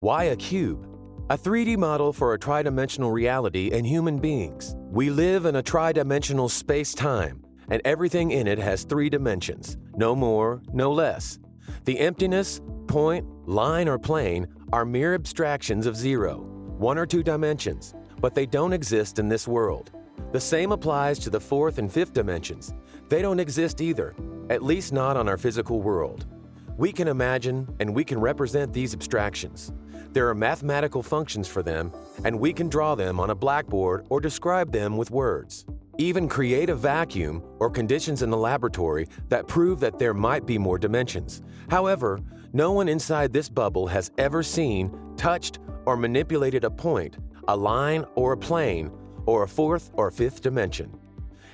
Why a cube? A 3D model for a tridimensional reality and human beings. We live in a tridimensional space-time, and everything in it has 3 dimensions, no more, no less. The emptiness, point, line, or plane are mere abstractions of 0, 1 or 2 dimensions, but they don't exist in this world. The same applies to the 4th and 5th dimensions. They don't exist either, at least not on our physical world. We can imagine and we can represent these abstractions. There are mathematical functions for them, and we can draw them on a blackboard or describe them with words. Even create a vacuum or conditions in the laboratory that prove that there might be more dimensions. However, no one inside this bubble has ever seen, touched, or manipulated a point, a line, or a plane, or a 4th or 5th dimension.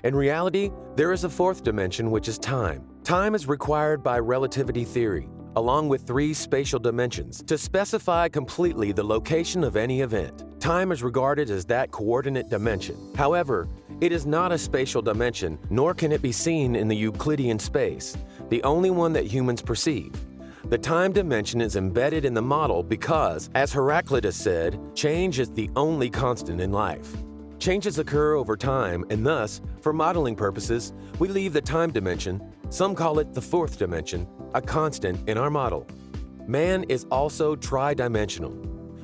In reality, there is a 4th dimension, which is time. Time is required by relativity theory, along with 3 spatial dimensions, to specify completely the location of any event. Time is regarded as that coordinate dimension. However, it is not a spatial dimension, nor can it be seen in the Euclidean space, the only one that humans perceive. The time dimension is embedded in the model because, as Heraclitus said, change is the only constant in life. Changes occur over time, and thus, for modeling purposes, we leave the time dimension, some call it the 4th dimension, a constant in our model. Man is also tridimensional.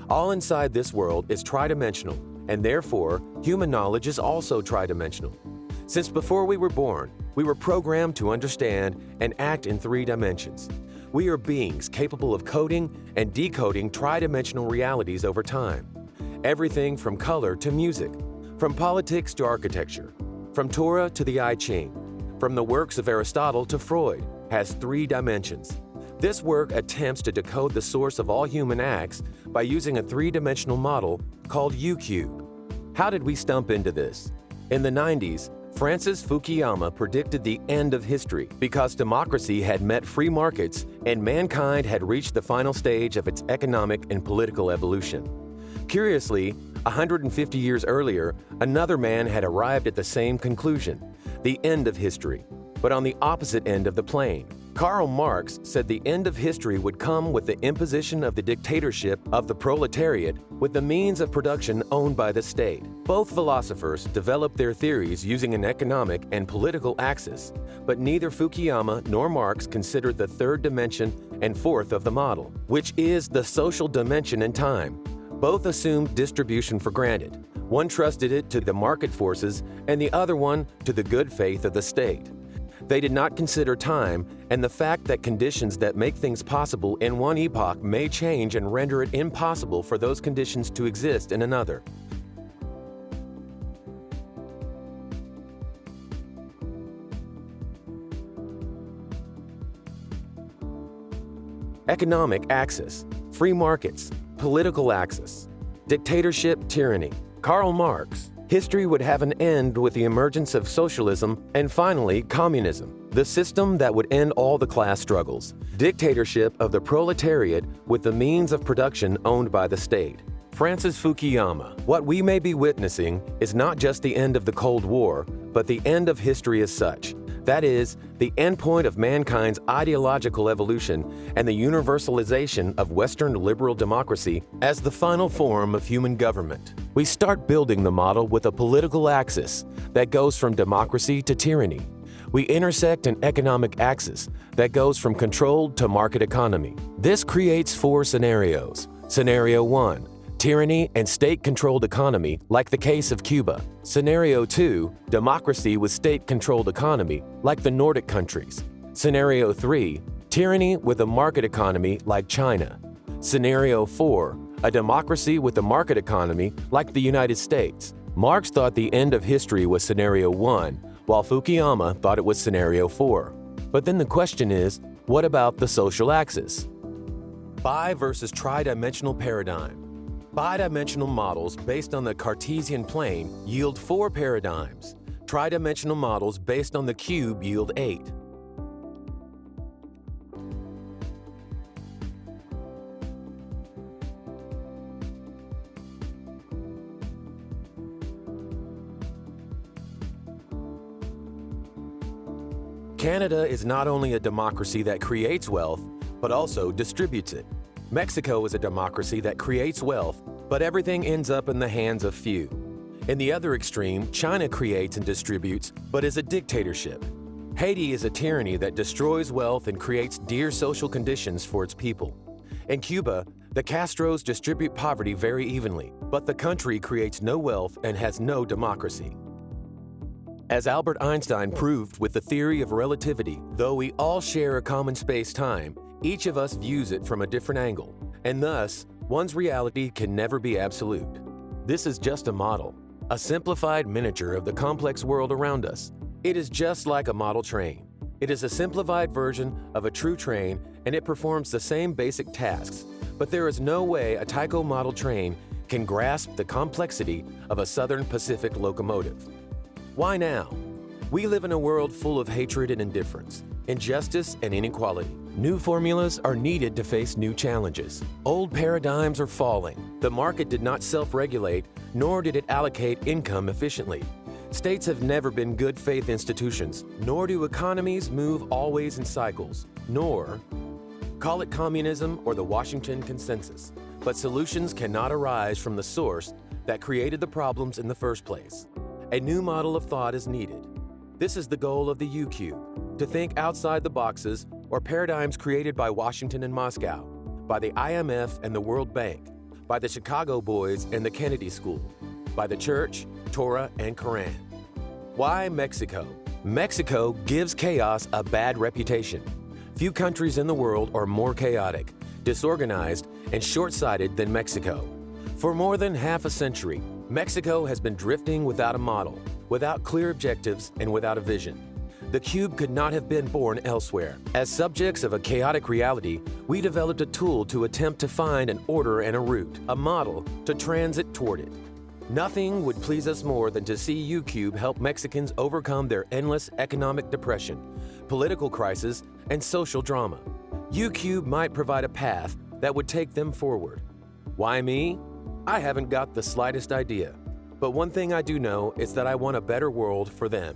All inside this world is tridimensional, and therefore, human knowledge is also tridimensional. Since before we were born, we were programmed to understand and act in 3 dimensions. We are beings capable of coding and decoding tridimensional realities over time. Everything from color to music, from politics to architecture, from Torah to the I-ching, from the works of Aristotle to Freud, has 3 dimensions. This work attempts to decode the source of all human acts by using a 3-dimensional model called uCube. How did we stump into this? In the 90s, Francis Fukuyama predicted the end of history because democracy had met free markets and mankind had reached the final stage of its economic and political evolution. Curiously, 150 years earlier, another man had arrived at the same conclusion, the end of history, but on the opposite end of the plane. Karl Marx said the end of history would come with the imposition of the dictatorship of the proletariat with the means of production owned by the state. Both philosophers developed their theories using an economic and political axis, but neither Fukuyama nor Marx considered the 3rd dimension and 4th of the model, which is the social dimension in time. Both assumed distribution for granted. One trusted it to the market forces and the other one to the good faith of the state. They did not consider time and the fact that conditions that make things possible in one epoch may change and render it impossible for those conditions to exist in another. Economic axis, free markets, political axis, dictatorship, tyranny. Karl Marx. History would have an end with the emergence of socialism and finally communism, the system that would end all the class struggles. Dictatorship of the proletariat with the means of production owned by the state. Francis Fukuyama. What we may be witnessing is not just the end of the Cold War, but the end of history as such. That is, the endpoint of mankind's ideological evolution and the universalization of Western liberal democracy as the final form of human government. We start building the model with a political axis that goes from democracy to tyranny. We intersect an economic axis that goes from controlled to market economy. This creates 4 scenarios. Scenario 1. Tyranny and state-controlled economy, like the case of Cuba. Scenario 2, democracy with state-controlled economy, like the Nordic countries. Scenario 3, tyranny with a market economy, like China. Scenario 4, a democracy with a market economy, like the United States. Marx thought the end of history was Scenario 1, while Fukuyama thought it was Scenario 4. But then the question is, what about the social axis? Bi versus tridimensional paradigm. Bidimensional models based on the Cartesian plane yield 4 paradigms. Tridimensional models based on the cube yield 8. Canada is not only a democracy that creates wealth, but also distributes it. Mexico is a democracy that creates wealth, but everything ends up in the hands of few. In the other extreme, China creates and distributes, but is a dictatorship. Haiti is a tyranny that destroys wealth and creates dire social conditions for its people. In Cuba, the Castros distribute poverty very evenly, but the country creates no wealth and has no democracy. As Albert Einstein proved with the theory of relativity, though we all share a common space-time, each of us views it from a different angle, and thus, one's reality can never be absolute. This is just a model, a simplified miniature of the complex world around us. It is just like a model train. It is a simplified version of a true train, and it performs the same basic tasks, but there is no way a Tycho model train can grasp the complexity of a Southern Pacific locomotive. Why now? We live in a world full of hatred and indifference, injustice and inequality. New formulas are needed to face new challenges. Old paradigms are falling. The market did not self-regulate, nor did it allocate income efficiently. States have never been good faith institutions, nor do economies move always in cycles, nor call it communism or the Washington Consensus. But solutions cannot arise from the source that created the problems in the first place. A new model of thought is needed. This is the goal of the uCube, to think outside the boxes or paradigms created by Washington and Moscow, by the IMF and the World Bank, by the Chicago Boys and the Kennedy School, by the Church, Torah, and Quran. Why Mexico? Mexico gives chaos a bad reputation. Few countries in the world are more chaotic, disorganized, and short-sighted than Mexico. For more than half a century, Mexico has been drifting without a model, without clear objectives, and without a vision. The cube could not have been born elsewhere. As subjects of a chaotic reality, we developed a tool to attempt to find an order and a route, a model to transit toward it. Nothing would please us more than to see uCube help Mexicans overcome their endless economic depression, political crisis, and social drama. uCube might provide a path that would take them forward. Why me? I haven't got the slightest idea. But one thing I do know is that I want a better world for them.